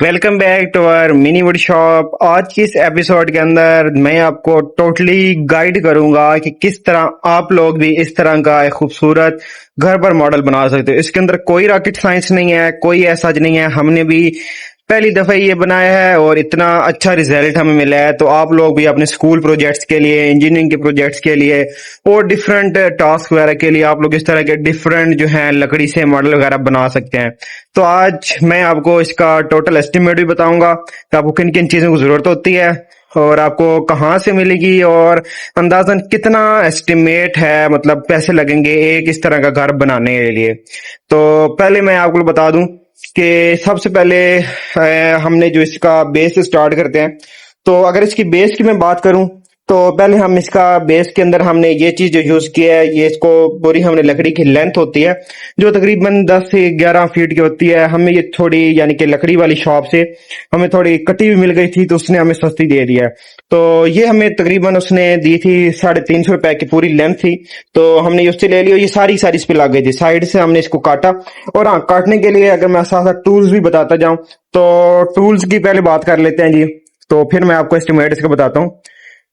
Welcome back to our mini wood shop. आज की इस एपिसोड के अंदर मैं आपको टोटली गाइड करूंगा कि किस तरह आप लोग भी इस तरह का एक खूबसूरत घर पर मॉडल बना सकते हो। इसके अंदर कोई रॉकेट साइंस नहीं है, कोई ऐसा नहीं है। हमने भी पहली दफा ये बनाया है और इतना अच्छा रिजल्ट हमें मिला है। तो आप लोग भी अपने स्कूल प्रोजेक्ट्स के लिए, इंजीनियरिंग के प्रोजेक्ट्स के लिए और डिफरेंट टास्क वगैरह के लिए आप लोग इस तरह के डिफरेंट जो है लकड़ी से मॉडल वगैरह बना सकते हैं। तो आज मैं आपको इसका टोटल एस्टिमेट भी बताऊंगा कि आपको किन किन चीजों की जरूरत होती है और आपको कहाँ से मिलेगी और अंदाजन कितना एस्टिमेट है, मतलब पैसे लगेंगे एक इस तरह का घर बनाने के लिए। तो पहले मैं आपको बता दूं कि सबसे पहले हमने जो इसका बेस स्टार्ट करते हैं। तो अगर इसकी बेस की मैं बात करूं तो पहले हम इसका बेस के अंदर हमने ये चीज जो यूज की है, ये इसको पूरी हमने लकड़ी की लेंथ होती है जो तकरीबन 10 से 11 फीट की होती है। हमें ये थोड़ी यानी कि लकड़ी वाली शॉप से हमें थोड़ी कटी हुई मिल गई थी तो उसने हमें सस्ती दे दिया है। तो ये हमें तकरीबन उसने दी थी 350 रुपए की पूरी लेंथ थी। तो हमने उससे ले लिया, ये सारी सारी इस पे लग गई थी। साइड से हमने इसको काटा और हाँ, काटने के लिए अगर मैं साथ साथ टूल्स भी बताता जाऊं तो टूल्स की पहले बात कर लेते हैं जी। तो फिर मैं आपको एस्टिमेट इसका बताता हूँ।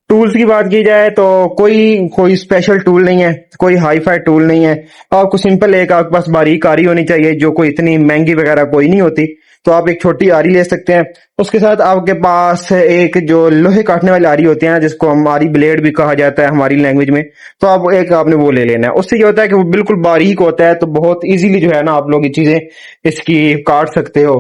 टूल्स की बात की जाए तो कोई कोई स्पेशल टूल नहीं है, कोई हाई फाई टूल नहीं है। आपको सिंपल एक आपके पास बारीक आरी होनी चाहिए जो कोई इतनी महंगी वगैरह कोई नहीं होती। तो आप एक छोटी आरी ले सकते हैं। उसके साथ आपके पास एक जो लोहे काटने वाली आरी होती है ना, जिसको हम आरी ब्लेड भी कहा जाता है हमारी लैंग्वेज में, तो आप एक आपने वो ले लेना है। उससे क्या होता है कि वो बिल्कुल बारीक होता है तो बहुत इजीली जो है ना आप लोग ये चीजें इसकी काट सकते हो।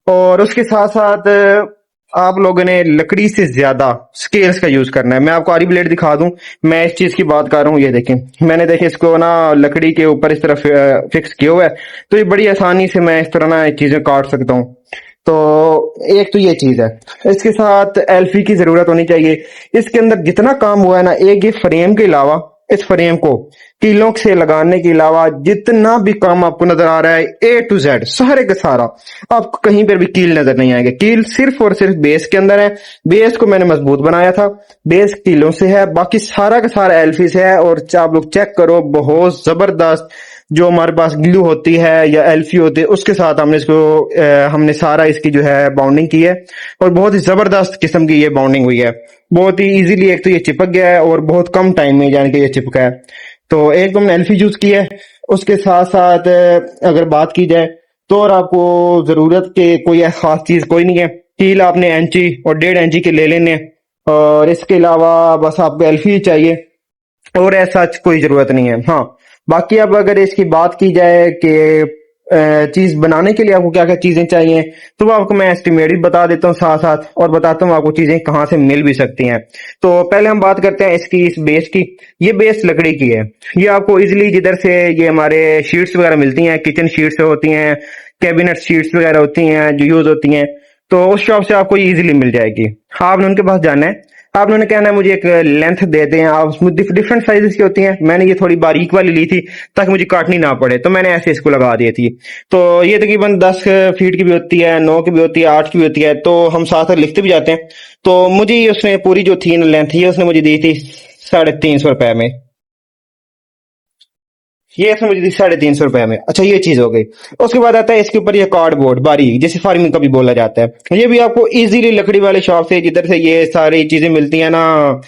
और उसके साथ साथ आप लोगों ने लकड़ी से ज्यादा स्केल्स का यूज करना है। मैं आपको आरी ब्लेड दिखा दूं, मैं इस चीज की बात कर रहा हूँ। ये देखें, मैंने देखे इसको ना लकड़ी के ऊपर इस तरह फिक्स किया हुआ है तो ये बड़ी आसानी से मैं इस तरह ना चीजें काट सकता हूँ। तो एक तो ये चीज है। इसके साथ एल्फी की जरूरत होनी चाहिए। इसके अंदर जितना काम हुआ है ना, एक ये फ्रेम के अलावा, इस फ्रेम को कीलों से लगाने के अलावा जितना भी काम आपको नजर आ रहा है ए टू जेड सारे का सारा, आपको कहीं पर भी कील नजर नहीं आएंगे। कील सिर्फ और सिर्फ बेस के अंदर है। बेस को मैंने मजबूत बनाया था, बेस कीलों से है, बाकी सारा का सारा एल्फी से है। और आप लोग चेक करो, बहुत जबरदस्त जो हमारे पास ग्लू होती है या एल्फी होती है उसके साथ हमने इसको हमने सारा इसकी जो है बाउंडिंग की है और बहुत ही जबरदस्त किस्म की ये बाउंडिंग हुई है। बहुत ही इजीली एक तो ये चिपक गया है और बहुत कम टाइम में यानी कि ये चिपका है। तो एक तो हमने एल्फी यूज की है। उसके साथ साथ अगर बात की जाए तो और आपको जरूरत के कोई खास चीज कोई नहीं है। कील आपने इंची और 1.5 इंची के ले लेने हैं और इसके अलावा बस आपको एल्फी ही चाहिए और ऐसा कोई जरूरत नहीं है। हाँ, बाकी अब अगर इसकी बात की जाए कि चीज बनाने के लिए आपको क्या क्या चीजें चाहिए तो वो आपको मैं एस्टिमेट भी बता देता हूँ साथ साथ और बताता हूँ आपको चीजें कहाँ से मिल भी सकती हैं। तो पहले हम बात करते हैं इसकी इस बेस की। ये बेस लकड़ी की है। ये आपको इजिली जिधर से ये हमारे शीट्स वगैरह मिलती हैं, किचन शीट्स होती हैं, कैबिनेट शीट्स वगैरह होती हैं जो यूज होती हैं, तो उस शॉप से आपको इजीली मिल जाएगी। आपने उनके पास जाना है, आप उन्होंने कहना है मुझे एक लेंथ दे दें। आप उसमें डिफरेंट साइजेस की होती हैं। मैंने ये थोड़ी बारीक वाली ली थी ताकि मुझे काटनी ना पड़े, तो मैंने ऐसे इसको लगा दी थी। तो ये तकरीबन 10 फीट की भी होती है, 9 की भी होती है, 8 की भी होती है। तो हम साथ साथ लिखते भी जाते हैं। तो मुझे ये उसने पूरी जो थी लेंथ ये उसने मुझे दी थी 350 रुपए में। ये इसने मुझे दी 350 रुपए में। अच्छा, ये चीज हो गई। उसके बाद आता है इसके ऊपर ये कार्डबोर्ड बारीक, जैसे फार्मिंग का भी बोला जाता है। ये भी आपको इजीली लकड़ी वाले शॉप से जिधर से ये सारी चीजें मिलती है ना,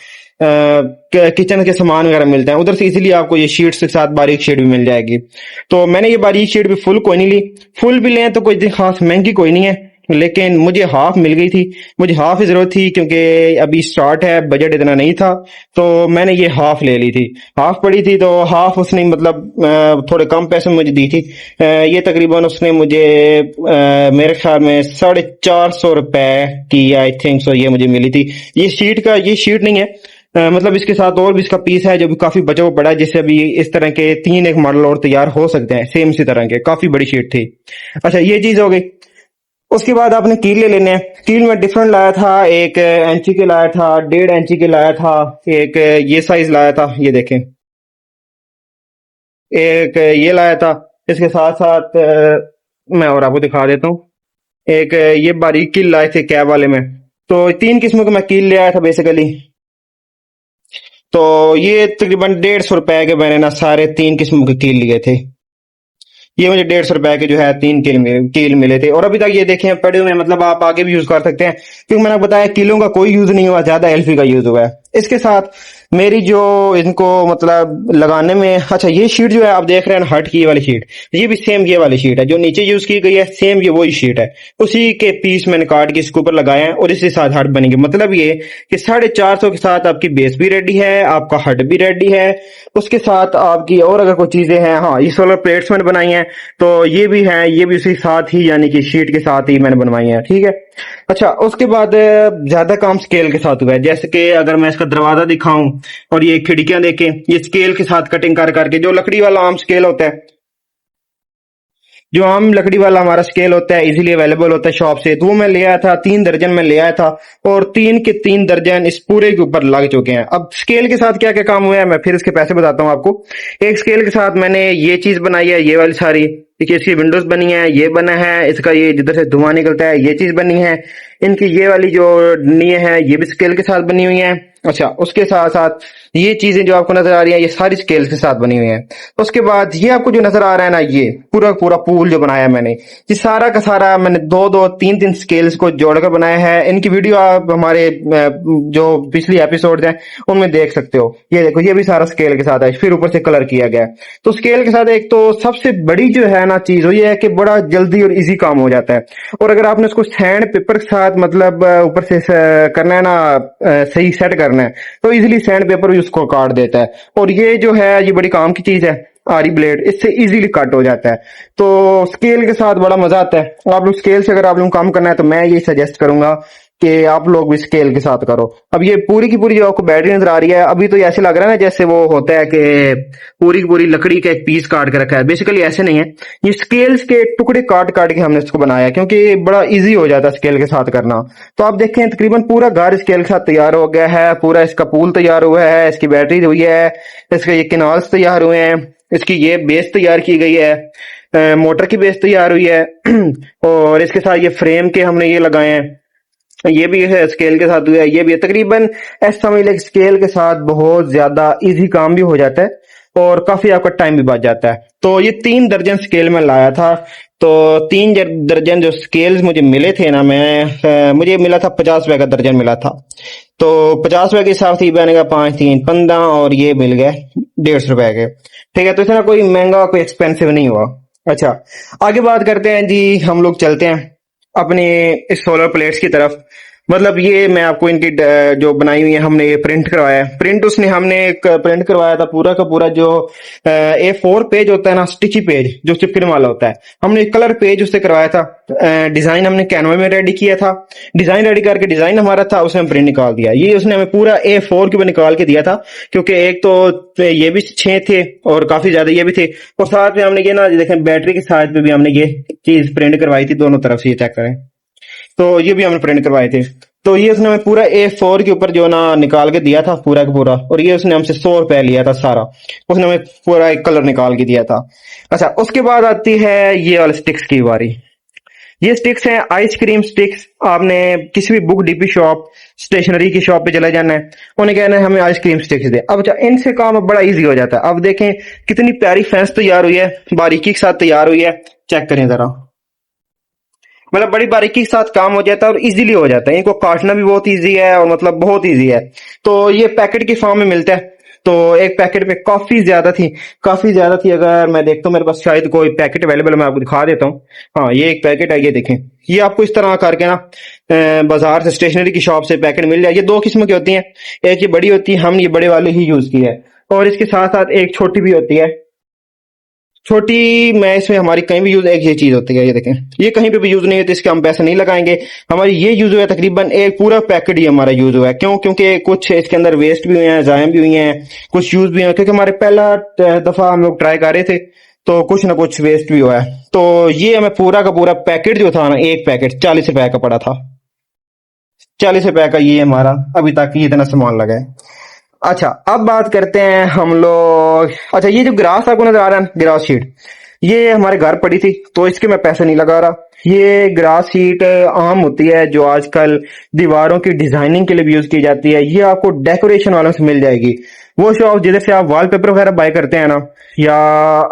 किचन के सामान वगैरह मिलते हैं, उधर से इजीली आपको ये शीट्स के साथ बारीक शीट भी मिल जाएगी। तो मैंने ये बारीक शीट भी फुल कोई नहीं ली। फुल भी लें तो कोई खास महंगी कोई नहीं है, लेकिन मुझे हाफ मिल गई थी। मुझे हाफ ही जरूरत थी क्योंकि अभी स्टार्ट है, बजट इतना नहीं था। तो मैंने ये हाफ ले ली थी। हाफ पड़ी थी तो हाफ उसने मतलब थोड़े कम पैसे में मुझे दी थी। ये तकरीबन उसने मुझे मेरे ख्याल में 450 रुपए की आई थिंक सो ये मुझे मिली थी। ये शीट नहीं है, मतलब इसके साथ और भी इसका पीस है जो भी काफी बचा हुआ पड़ा है, जिससे अभी इस तरह के 3 एक मॉडल और तैयार हो सकते हैं सेम इसी तरह के। काफी बड़ी शीट थी। अच्छा, ये चीज हो गई। उसके बाद आपने कील ले लेने हैं। कील में डिफरेंट लाया था, 1 इंची के लाया था, 1.5 इंची के लाया था, एक ये साइज लाया था, ये देखें, एक ये लाया था। इसके साथ साथ मैं और आपको दिखा देता हूँ, एक ये बारीक कील लाए थे कैब वाले में। तो 3 किस्मों के मैं कील ले आया था बेसिकली। तो ये तकरीबन 150 रुपए के मैंने ना सारे 3 किस्मों के कील लिए थे। ये मुझे 150 रुपए के जो है 3 कील मिले थे, और अभी तक ये देखें पड़े हुए हैं, मतलब आप आगे भी यूज कर सकते हैं, क्योंकि मैंने बताया किलो का कोई यूज नहीं हुआ, ज्यादा एलफी का यूज हुआ है। इसके साथ मेरी जो इनको मतलब लगाने में, अच्छा ये शीट जो है आप देख रहे हैं हट की ये वाली शीट, ये भी सेम ये वाली शीट है जो नीचे यूज की गई है, सेम ये वही शीट है, उसी के पीस मैंने काट के इसके ऊपर लगाए हैं और इसी साथ हट बनेंगे। मतलब ये कि 450 के साथ आपकी बेस भी रेडी है, आपका हट भी रेडी है, उसके साथ आपकी और अगर कोई चीजें हैं, हाँ ये सोलर प्लेट्स मैंने बनाई हैं तो ये भी है, ये भी उसी साथ ही यानी कि शीट के साथ ही मैंने बनवाई है, ठीक है। अच्छा उसके बाद ज्यादा काम स्केल के साथ हुआ है, जैसे कि अगर मैं इसका दरवाजा दिखाऊं और ये खिड़कियां देखें, ये स्केल के साथ कटिंग कर करके, जो लकड़ी वाला आम स्केल होता है, जो आम लकड़ी वाला हमारा स्केल होता है इजीली अवेलेबल होता है शॉप से, तो वो मैं ले आया था, 3 दर्जन में ले आया था, और 3 के 3 दर्जन इस पूरे के ऊपर लग चुके हैं। अब स्केल के साथ क्या क्या काम हुआ है मैं फिर इसके पैसे बताता हूँ आपको। एक स्केल के साथ मैंने ये चीज बनाई है, ये वाली सारी, देखिए इसकी विंडोज बनी है, ये बना है, इसका ये जिधर से धुआं निकलता है ये चीज बनी है, इनकी ये वाली जो नींव है ये भी स्केल के साथ बनी हुई है। अच्छा उसके साथ साथ ये चीजें जो आपको नजर आ रही है ये सारी स्केल के साथ बनी हुई है। उसके बाद ये आपको जो नजर आ रहा है ना, ये पूरा पूरा पूल जो बनाया मैंने, ये सारा का सारा मैंने 2-2 3-3 स्केल्स को जोड़कर बनाया है। इनकी वीडियो आप हमारे जो पिछली एपिसोड हैं उनमें देख सकते हो। ये देखो ये भी सारा स्केल के साथ है, फिर ऊपर से कलर किया गया है। तो स्केल के साथ एक तो सबसे बड़ी जो है ना चीज वो ये है कि बड़ा जल्दी और इजी काम हो जाता है, और अगर आपने उसको सैंड पेपर के साथ मतलब ऊपर से करना है ना, सही सेट करना है, तो इजीली सैंड पेपर भी उसको काट देता है। और ये जो है ये बड़ी काम की चीज है, आरी ब्लेड, इससे इजीली कट हो जाता है। तो स्केल के साथ बड़ा मजा आता है। आप लोग स्केल से अगर आप लोग काम करना है तो मैं ये सजेस्ट करूंगा कि आप लोग भी स्केल के साथ करो। अब ये पूरी की पूरी जो आपको बैटरी नजर आ रही है, अभी तो ये ऐसे लग रहा है ना जैसे वो होता है कि पूरी की पूरी लकड़ी का एक पीस काट के रखा है, बेसिकली ऐसे नहीं है, ये स्केल्स के टुकड़े काट काट के हमने इसको बनाया, क्योंकि बड़ा इजी हो जाता है स्केल के साथ करना। तो आप देखें तकरीबन पूरा घर स्केल के साथ तैयार हो गया है, पूरा इसका पूल तैयार हुआ है, इसकी बैटरी हुई है, इसके ये किनाल्स तैयार हुए हैं, इसकी ये बेस तैयार की गई है, मोटर की बेस तैयार हुई है और इसके साथ ये फ्रेम के हमने ये लगाए हैं, ये भी है स्केल के साथ हुआ है, ये भी है। तकरीबन ऐसा समझ लें स्केल के साथ बहुत ज्यादा इजी काम भी हो जाता है और काफी आपका टाइम भी बच जाता है। तो ये 3 दर्जन स्केल में लाया था, तो 3 दर्जन जो स्केल्स मुझे मिले थे ना, मुझे मिला था 50 रुपए का दर्जन मिला था। तो 50 रुपए के हिसाब से ये बनेगा 5 3 15, और ये मिल गए 150 रुपए के, ठीक है। तो इतना कोई महंगा कोई एक्सपेंसिव नहीं हुआ। अच्छा आगे बात करते हैं जी, हम लोग चलते हैं अपने इस सोलर प्लेट्स की तरफ। मतलब ये मैं आपको इनकी जो बनाई हुई है हमने ये प्रिंट करवाया है, प्रिंट उसने हमने एक प्रिंट करवाया था पूरा का पूरा, जो A4 पेज होता है ना, स्टिची पेज जो चिपकने वाला होता है, हमने कलर पेज उससे करवाया था। डिजाइन हमने कैनवा में रेडी किया था, डिजाइन रेडी करके डिजाइन हमारा था, उसमें हम प्रिंट निकाल दिया। ये उसने हमें पूरा A4 के ऊपर निकाल के दिया था, क्योंकि एक तो ये भी 6 थे और काफी ज्यादा ये भी थे, और साथ में हमने ये ना देखें बैटरी के साथ में भी हमने ये चीज प्रिंट करवाई थी दोनों तरफ से, ये चेक करें, तो ये भी हमने प्रिंट करवाए थे। तो ये उसने हमें पूरा A4 के ऊपर जो ना निकाल के दिया था पूरा का पूरा, और ये उसने हमसे 100 रुपए लिया था सारा, उसने हमें पूरा एक कलर निकाल के दिया था। अच्छा उसके बाद आती है ये वाले स्टिक्स की बारी। ये स्टिक्स हैं आइसक्रीम स्टिक्स। आपने किसी भी बुक डीपी शॉप स्टेशनरी की शॉप पे चले जाना है, उन्हें कहना है हमें आइसक्रीम स्टिक्स दे। अब अच्छा इनसे काम बड़ा इजी हो जाता है। अब देखें कितनी प्यारी फेंस तैयार हुई है, बारीकी के साथ तैयार हुई है, चेक करें जरा, मतलब बड़ी बारीकी के साथ काम हो जाता है और इजीली हो जाता है। इनको काटना भी बहुत इजी है और मतलब बहुत इजी है। तो ये पैकेट के फॉर्म में मिलता है, तो एक पैकेट में काफी ज्यादा थी, काफी ज्यादा थी। अगर मैं देखता हूँ मेरे पास शायद कोई पैकेट अवेलेबल, मैं आपको दिखा देता हूँ। हाँ ये एक पैकेट है, ये देखें, ये आपको इस तरह करके ना बाजार से स्टेशनरी की शॉप से पैकेट मिल जाए। ये 2 किस्म की होती हैं, एक ये बड़ी होती है, हमने ये बड़े वाले ही यूज की है, और इसके साथ साथ एक छोटी भी होती है। छोटी मैं इसमें हमारी कहीं भी यूज, एक ये चीज होती है, ये देखें, ये कहीं पे भी यूज नहीं होती, इसके हम पैसे नहीं लगाएंगे। हमारी ये यूज हुआ है तकरीबन एक पूरा पैकेट ही हमारा यूज हुआ है। क्यों? क्योंकि कुछ इसके अंदर वेस्ट भी हुए हैं, जाया भी हुई हैं, कुछ यूज भी हुए हैं, क्योंकि हमारे पहला दफा हम लोग ट्राई कर रहे थे, तो कुछ ना कुछ वेस्ट भी हुआ है। तो ये हमें पूरा का पूरा पैकेट जो था ना, एक पैकेट 40 रुपए का पड़ा था, 40 रुपए का ये हमारा अभी तक ये इतना सामान लगा है। अच्छा अब बात करते हैं हम लोग, अच्छा ये जो ग्रास आपको नजर आ रहा है, ग्रास शीट, ये हमारे घर पड़ी थी तो इसके मैं पैसे नहीं लगा रहा। ये ग्रास शीट आम होती है जो आजकल दीवारों की डिजाइनिंग के लिए भी यूज की जाती है, ये आपको डेकोरेशन वालों से मिल जाएगी। वो शॉप जिधर से आप वॉलपेपर वगैरह बाय करते हैं ना, या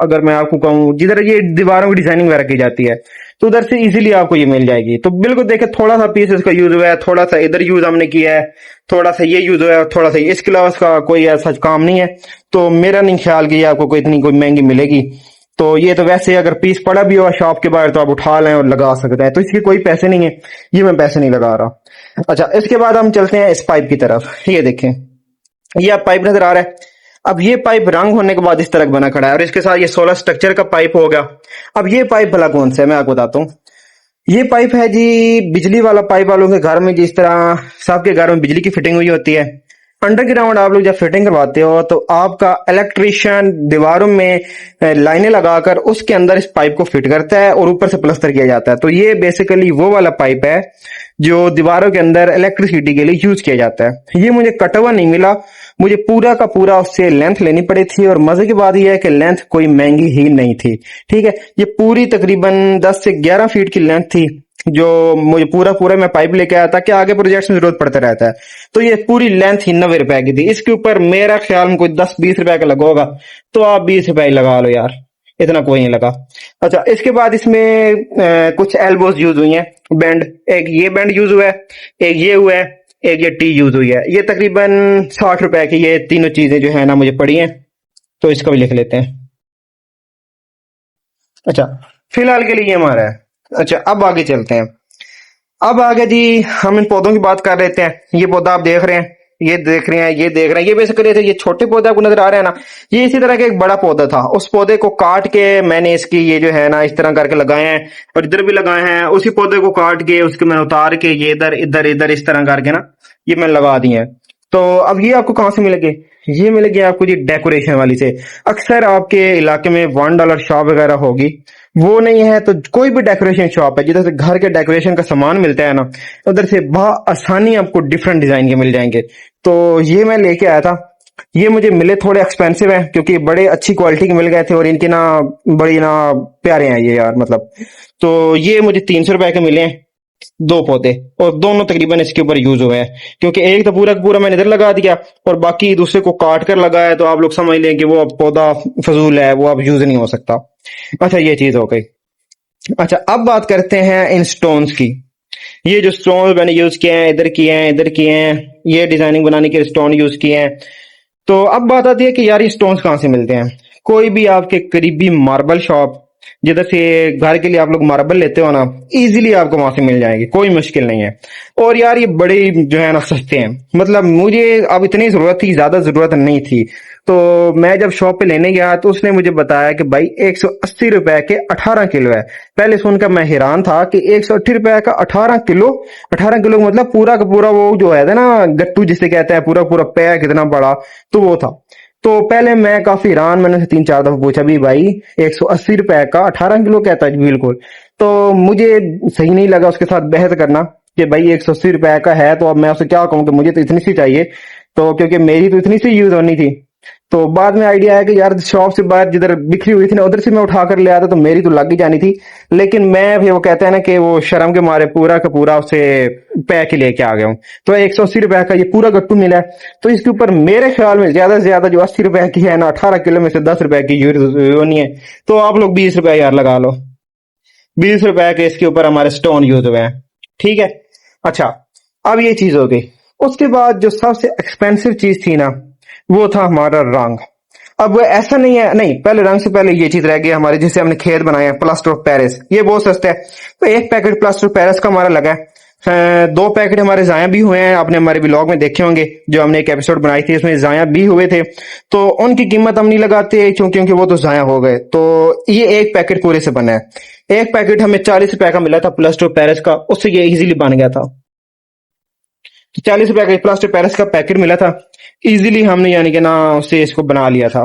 अगर मैं आपको कहूँ जिधर ये दीवारों की डिजाइनिंग वगैरह की जाती है, तो उधर से इजीली आपको ये मिल जाएगी। तो बिल्कुल देखे, थोड़ा सा पीस इसका यूज हुआ है, थोड़ा सा इधर यूज हमने किया है, थोड़ा सा ये यूज हुआ है, थोड़ा सा इसके अलावा इसका कोई ऐसा काम नहीं है। तो मेरा नहीं ख्याल कि ये आपको कोई इतनी कोई महंगी मिलेगी। तो ये तो वैसे अगर पीस पड़ा भी हो शॉप के बाहर तो आप उठा लें और लगा सकते हैं, तो इसके कोई पैसे नहीं है, ये मैं पैसे नहीं लगा रहा। अच्छा, इसके बाद हम चलते हैं इस पाइप की तरफ। ये देखें, ये आप पाइप नजर आ रहा है। अब ये पाइप रंग होने के बाद इस तरह बना खड़ा है, और इसके साथ ये 16 स्ट्रक्चर का पाइप हो गया। अब ये पाइप भला कौन सा है, मैं आपको बताता हूँ। ये पाइप है जी बिजली वाला पाइप। वालों के घर में जिस तरह सबके घर में बिजली की फिटिंग हुई होती है, अंडरग्राउंड आप लोग जब फिटिंग करवाते हो तो आपका इलेक्ट्रीशियन दीवारों में लाइनें लगाकर उसके अंदर इस पाइप को फिट करता है और ऊपर से प्लास्टर किया जाता है। तो ये बेसिकली वो वाला पाइप है जो दीवारों के अंदर इलेक्ट्रिसिटी के लिए यूज किया जाता है। ये मुझे कटा हुआ नहीं मिला, मुझे पूरा का पूरा उससे लेंथ लेनी पड़ी थी। और मजे की बात यह है कि लेंथ कोई महंगी ही नहीं थी, ठीक है। ये पूरी तकरीबन 10 से 11 फीट की लेंथ थी, जो मुझे पूरा पूरा मैं पाइप लेके आया था कि आगे प्रोजेक्ट में जरूरत पड़ता रहता है। तो ये पूरी लेंथ ही 90 रुपए की थी। इसके ऊपर मेरा ख्याल में कोई 10-20 रुपए का लगा होगा, तो आप 20 रुपए लगा लो यार, इतना कोई नहीं लगा। अच्छा, इसके बाद इसमें कुछ एल्बोज यूज हुई हैं, बैंड। एक ये बैंड यूज हुआ है, एक ये हुआ है, एक ये टी यूज हुई है। ये तकरीबन 60 रुपए की ये तीनों चीजें जो है ना मुझे पड़ी हैं, तो इसका भी लिख लेते हैं। अच्छा, फिलहाल के लिए ये हमारा है। अच्छा, अब आगे चलते हैं। अब आगे जी हम इन पौधों की बात कर लेते हैं। ये पौधा आप देख रहे हैं, ये देख रहे हैं, ये देख रहे हैं, ये बेसिकली थे, ये छोटे पौधे आपको नजर आ रहे हैं ना, ये इसी तरह का एक बड़ा पौधा था। उस पौधे को काट के मैंने इसकी ये जो है ना इस तरह करके लगाए हैं, और इधर भी लगाए हैं। उसी पौधे को काट के उसके मैंने उतार के ये इधर इधर इधर इस तरह करके ना ये मैंने लगा दिए हैं। तो अब ये आपको कहाँ से मिलेंगे? ये मिलेगी आपको जी डेकोरेशन वाली से। अक्सर आपके इलाके में $1 शॉप वगैरह होगी, वो नहीं है तो कोई भी डेकोरेशन शॉप है जिधर से घर के डेकोरेशन का सामान मिलता है ना, उधर से आसानी आपको डिफरेंट डिजाइन के मिल जाएंगे। तो ये मैं लेके आया था। ये मुझे मिले थोड़े एक्सपेंसिव है, क्योंकि बड़े अच्छी क्वालिटी के मिल गए थे, और इनके ना बड़ी ना प्यारे हैं ये यार, मतलब। तो ये मुझे 300 रुपए के मिले हैं, 2 पौधे, और दोनों तकरीबन इसके ऊपर यूज हुए हैं। क्योंकि एक तो पूरा का पूरा मैंने इधर लगा दिया, और बाकी दूसरे को काट कर लगाया, तो आप लोग समझ लें कि वो अब पौधा फजूल है, वो अब यूज नहीं हो सकता। अच्छा, ये चीज हो गई। अच्छा, अब बात करते हैं इन स्टोन्स की। ये जो स्टोन मैंने यूज किए हैं, इधर किए हैं, इधर किए हैं, ये डिजाइनिंग बनाने के स्टोन यूज किए हैं। तो अब बात आती है कि यार ये स्टोन्स कहाँ से मिलते हैं। कोई भी आपके करीबी मार्बल शॉप, जिधर से घर के लिए आप लोग मार्बल लेते हो ना, इजीली आपको वहां से मिल जाएंगे, कोई मुश्किल नहीं है। और यार ये बड़े जो है ना सस्ते हैं, मतलब मुझे अब इतनी जरूरत थी, ज्यादा जरूरत नहीं थी। तो मैं जब शॉप पे लेने गया तो उसने मुझे बताया कि भाई 180 रुपए के 18 किलो है। पहले सुनकर मैं हैरान था कि 180 रुपए का 18 किलो। 18 किलो मतलब पूरा का पूरा वो जो है ना गट्टू जिसे कहते हैं, पूरा पूरा पैक इतना बड़ा, तो वो था। तो पहले मैं काफी हैरान, मैंने उसे 3-4 दफा पूछा भी भाई 180 रुपए का 18 किलो कहता है? बिल्कुल। तो मुझे सही नहीं लगा उसके साथ बहस करना कि भाई 180 रुपए का है, तो अब मैं उसे क्या कहूँ कि मुझे तो इतनी सी चाहिए। तो क्योंकि मेरी तो इतनी सी यूज होनी थी। तो बाद में आइडिया आया कि यार शॉप से बाहर जिधर बिखरी हुई थी ना, उधर से मैं उठा कर ले आता तो मेरी तो लग ही जानी थी। लेकिन मैं फिर वो कहते हैं ना कि वो शर्म के मारे पूरा का पूरा उसे पैक ही लेके आ गया हूँ। तो 180 रुपए का ये पूरा गट्टू मिला है। तो इसके ऊपर मेरे ख्याल में ज्यादा से ज्यादा जो 80 रुपए की है ना, 18 किलो में से 10 रुपए की होनी है। तो आप लोग 20 रुपए यार लगा लो, 20 रुपए के इसके ऊपर हमारे स्टोन यूज हुए हैं, ठीक है। अच्छा, अब ये चीज हो गई। उसके बाद जो सबसे एक्सपेंसिव चीज थी ना, वो था हमारा रंग। अब वो ऐसा नहीं है, नहीं, पहले रंग से पहले ये चीज रह गई हमारी, जिसे हमने खेत बनाया, प्लास्टर ऑफ पेरिस। ये बहुत सस्ता है, तो एक पैकेट प्लास्टर ऑफ पेरिस का हमारा लगा है। 2 पैकेट हमारे जाया भी हुए हैं, आपने हमारे ब्लॉग में देखे होंगे, जो हमने एक एपिसोड बनाई थी उसमें जाया भी हुए थे। तो उनकी कीमत हम नहीं लगाते क्योंकि वो तो जाया हो गए। तो ये एक पैकेट पूरे से बना है। एक पैकेट हमें 40 रुपए का मिला था प्लास्टर ऑफ पेरिस का, उससे ये इजीली बन गया था। तो 40 रुपए का प्लास्टर पेरिस का पैकेट मिला था, इजीली हमने यानी कि ना उससे इसको बना लिया था।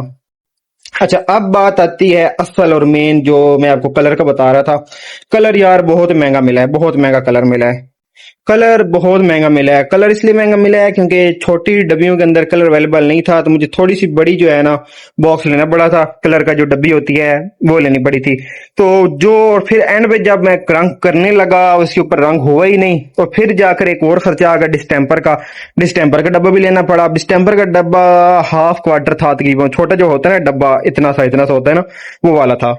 अच्छा, अब बात आती है असल और मेन, जो मैं आपको कलर का बता रहा था। कलर यार बहुत महंगा मिला है, बहुत महंगा कलर मिला है। कलर बहुत महंगा मिला है। कलर इसलिए महंगा मिला है क्योंकि छोटी डब्बियों के अंदर कलर अवेलेबल नहीं था, तो मुझे थोड़ी सी बड़ी जो है ना बॉक्स लेना पड़ा था। कलर का जो डब्बी होती है वो लेनी पड़ी थी। तो जो फिर एंड पे जब मैं रंग करने लगा उसके ऊपर रंग हुआ ही नहीं, और फिर जाकर एक और खर्चा आ गया डिस्टेम्पर का। डिस्टेम्पर का डब्बा भी लेना पड़ा। डिस्टेम्पर का डब्बा हाफ क्वार्टर था तकरीबन, छोटा जो होता है ना डब्बा, इतना सा होता है ना, वो वाला था।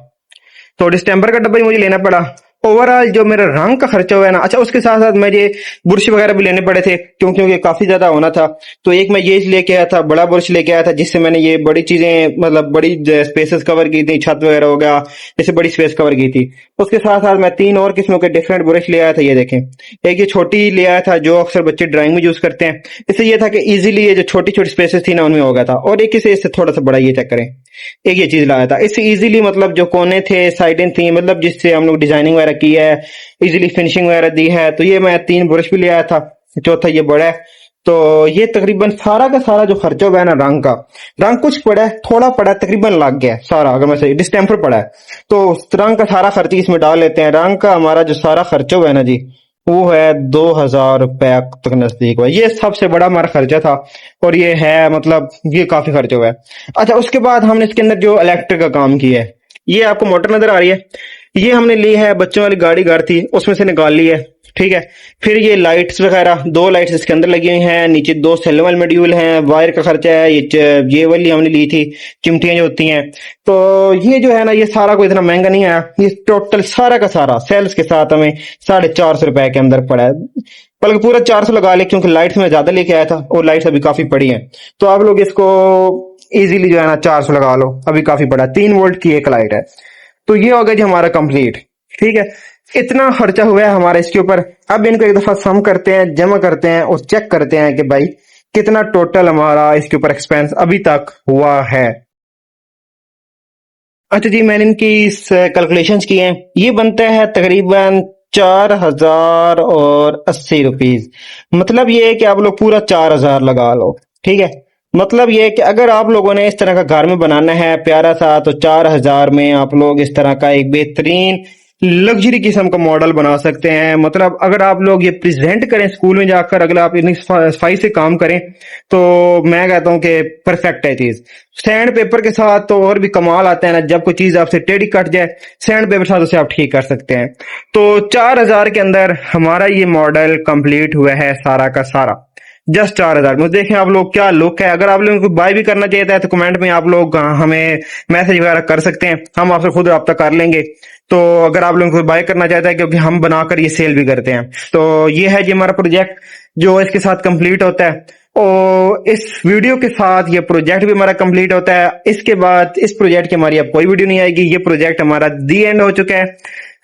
तो डिस्टेम्बर का डब्बा ही मुझे लेना पड़ा। ओवरऑल जो मेरा रंग का खर्चा हुआ है ना, अच्छा उसके साथ साथ मुझे बुरश वगैरह भी लेने पड़े थे क्योंकि काफी ज्यादा होना था। तो एक मैं ये लेके आया था, बड़ा बुरश लेके आया था, जिससे मैंने ये बड़ी चीजें मतलब बड़ी स्पेसेस कवर की थी, छत वगैरह हो गया, इससे बड़ी स्पेस कवर की थी। उसके साथ साथ मैं 3 और किस्मों के डिफरेंट बुरश ले आया था। ये देखें, एक ये छोटी ले आया था जो अक्सर बच्चे ड्राइंग में यूज करते हैं। इससे ये था कि इजीली ये जो छोटी छोटी स्पेसेस थी ना उनमें हो गया था। और एक इससे थोड़ा सा बड़ा, ये चेक करें, एक ये चीज लाया था। इससे इजीली मतलब जो कोने थे, साइडें थी, मतलब जिससे हम लोग डिजाइनिंग वगैरह की है, इजीली फिनिशिंग वगैरह दी है। तो ये मैं 3 ब्रश भी ले आया था, चौथा ये बड़ा है। तो ये तकरीबन सारा का सारा जो खर्चा हुआ है ना, रंग कुछ पड़ा है, थोड़ा पड़ा है, तकरीबन लग गया है सारा। अगर मैं सही डिस्टेम्पर पड़ा है तो रंग का सारा खर्च इसमें डाल लेते हैं। रंग का हमारा जो सारा खर्चा हुआ है ना जी, वो है 2000 रुपया तक नजदीक हुआ। ये सबसे बड़ा हमारा खर्चा था, और ये है मतलब ये काफी खर्चा हुआ है। अच्छा, उसके बाद हमने इसके अंदर जो इलेक्ट्रिक का काम किया है, ये आपको मोटर नजर आ रही है, ये हमने ली है, बच्चों वाली गाड़ी घर थी उसमें से निकाल ली है, ठीक है। फिर ये लाइट्स वगैरह, 2 लाइट्स इसके अंदर लगी हुई हैं, नीचे 2 सेलेबल मॉड्यूल हैं, वायर का खर्चा है, ये वाली हमने ली थी, चिमटियां जो होती हैं। तो ये जो है ना, ये सारा कोई इतना महंगा नहीं आया। ये टोटल सारा का सारा सेल्स के साथ हमें 450 रुपए के अंदर पड़ा है। बल्कि पूरा 400 लगा ले, क्योंकि लाइट्स में ज्यादा लेके आया था और लाइट्स अभी काफी पड़ी हैं। तो आप लोग इसको इजीली जो है ना 400 लगा लो, अभी काफी पड़ा है। 3 वोल्ट की एक लाइट है। तो ये हो गया जी हमारा कंप्लीट, ठीक है। इतना खर्चा हुआ है हमारा इसके ऊपर। अब इनको एक दफा सम करते हैं, जमा करते हैं और चेक करते हैं कि भाई कितना टोटल हमारा इसके ऊपर एक्सपेंस अभी तक हुआ है। अच्छा जी, मैंने इनकी कैलकुलेशंस की हैं। ये बनता है तकरीबन 4080 रुपीज। मतलब ये है कि आप लोग पूरा 4000 लगा लो, ठीक है। मतलब ये है कि अगर आप लोगों ने इस तरह का घर में बनाना है प्यारा सा, तो 4000 में आप लोग इस तरह का एक बेहतरीन लग्जरी किस्म का मॉडल बना सकते हैं। मतलब अगर आप लोग ये प्रेजेंट करें स्कूल में जाकर, अगर आप इतनी सफाई से काम करें, तो मैं कहता हूं कि परफेक्ट है चीज। सैंड पेपर के साथ तो और भी कमाल आता है ना, जब कोई चीज आपसे टेढ़ी कट जाए, सैंड पेपर के साथ उसे आप ठीक कर सकते हैं। तो 4000 के अंदर हमारा ये मॉडल कंप्लीट हुआ है सारा का सारा, जस्ट 4000 में। देखें आप लोग क्या लुक है। अगर आप लोगों को बाय भी करना चाहिए तो कमेंट में आप लोग हमें मैसेज वगैरह कर सकते हैं, हम आपसे खुद रब्ता कर लेंगे। तो अगर आप लोगों को बाय करना चाहता है, क्योंकि हम बनाकर ये सेल भी करते हैं। तो ये है जी हमारा प्रोजेक्ट जो इसके साथ कंप्लीट होता है। और इस वीडियो के साथ ये प्रोजेक्ट भी हमारा कंप्लीट होता है। इसके बाद इस प्रोजेक्ट की हमारी अब कोई वीडियो नहीं आएगी। ये प्रोजेक्ट हमारा दी एंड हो चुका है।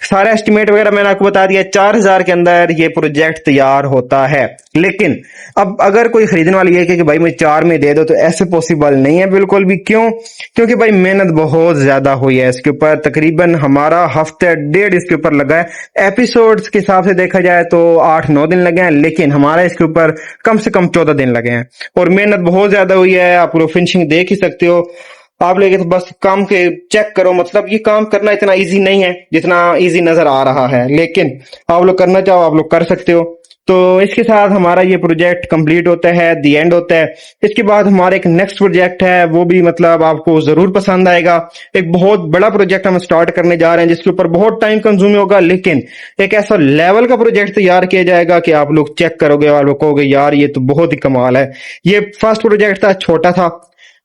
सारा एस्टिमेट वगैरह मैंने आपको बता दिया। 4000 के अंदर ये प्रोजेक्ट तैयार होता है। लेकिन अब अगर कोई खरीदने वाली है कि भाई मुझे 4 में दे दो, तो ऐसे पॉसिबल नहीं है बिल्कुल भी। क्यों? क्योंकि भाई मेहनत बहुत ज्यादा हुई है इसके ऊपर। तकरीबन हमारा हफ्ते डेढ़ इसके ऊपर लगा है। एपिसोड्स के हिसाब से देखा जाए तो 8-9 दिन लगे हैं, लेकिन हमारा इसके ऊपर कम से कम 14 दिन लगे हैं। और मेहनत बहुत ज्यादा हुई है। आप लोग फिनिशिंग देख ही सकते हो। आप लोग तो बस काम के चेक करो। मतलब ये काम करना इतना इजी नहीं है जितना इजी नजर आ रहा है, लेकिन आप लोग करना चाहो आप लोग कर सकते हो। तो इसके साथ हमारा ये प्रोजेक्ट कंप्लीट होता है, दी एंड होता है। इसके बाद हमारा एक नेक्स्ट प्रोजेक्ट है, वो भी मतलब आपको जरूर पसंद आएगा। एक बहुत बड़ा प्रोजेक्ट हम स्टार्ट करने जा रहे हैं, जिसके ऊपर बहुत टाइम कंज्यूम होगा, लेकिन एक ऐसा लेवल का प्रोजेक्ट तैयार किया जाएगा कि आप लोग चेक करोगे और लोग कहोगे यार ये तो बहुत ही कमाल है। ये फर्स्ट प्रोजेक्ट था, छोटा था।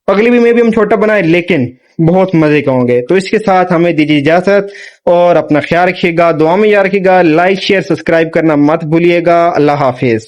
अगली भी में भी हम छोटा बनाए, लेकिन बहुत मजे का होंगे। तो इसके साथ हमें दीजिए इजाजत और अपना ख्याल रखिएगा, दुआ में याद रखिएगा। लाइक शेयर सब्सक्राइब करना मत भूलिएगा। अल्लाह हाफिज।